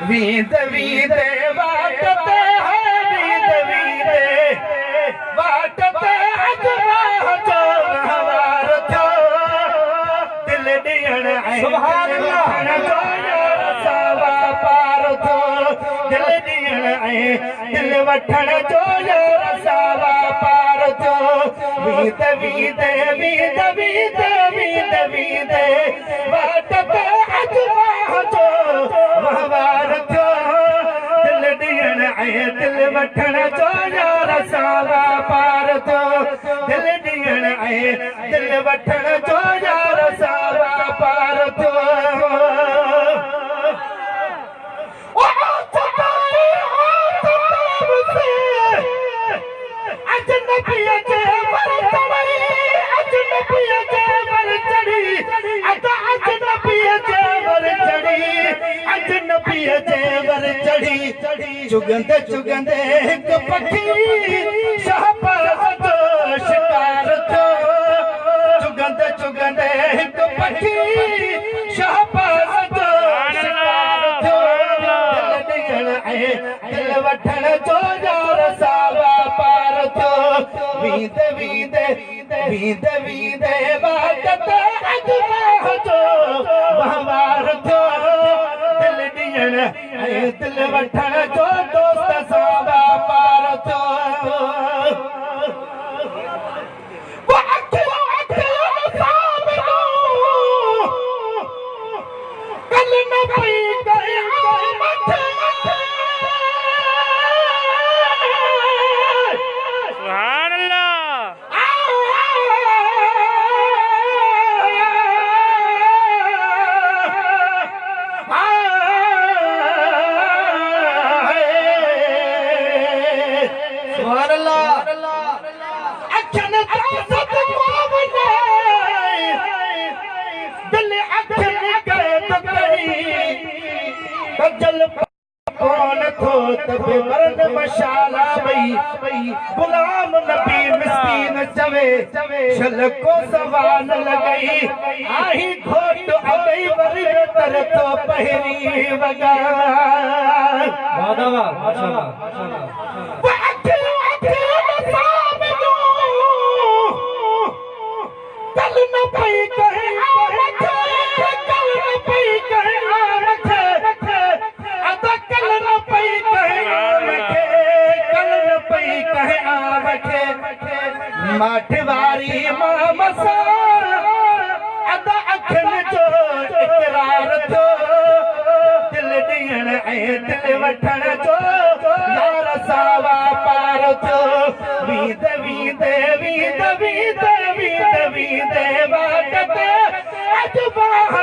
वीद वीदे वाटते हैं वीद वीदे वाटते अजवाह जो हवार थो दिल दियण सुभान अल्लाह जो यार सावा पार थो दिल दियण दिल वठण जो यार सावा पार थो वीद वीदे वीद वीदे वीद वीदे वाटते अजवाह जो हवार थो दिल दियण दिल वठण जो यार सावा पार थो दिल दियण दिल वठण जो यार सावा पार थो चुगंदे चुगंदे हिक पखी शाहबाज जो शिकार थो चुगंदे चुगंदे हिक पखी शाहबाज जो शिकार थो दिल ॾियण दिल वठण जो यार सावा पार थो वीद वीदे वीद वीदे वाटते अजवाह जो वहवार थो दिल ॾियण दिल वठण जो दोस्त सावा पार थो कल न पई करे सुभान अल्लाह मशाला गुलाम नबी मिस्कीन चवे छल को सवाल लगई आही घोट अगई वरी तर तो पहरी वगा माशाअल्लाह कल न पई कहे कल न पई कहे कल न पई कहे माठवारी मसा अद अखन जो इकरार थो दिल ॾियण दिल वठण जो यार सावा पार थो वीद वीदे वीद वीद वीद वीदे वाटते अजवाह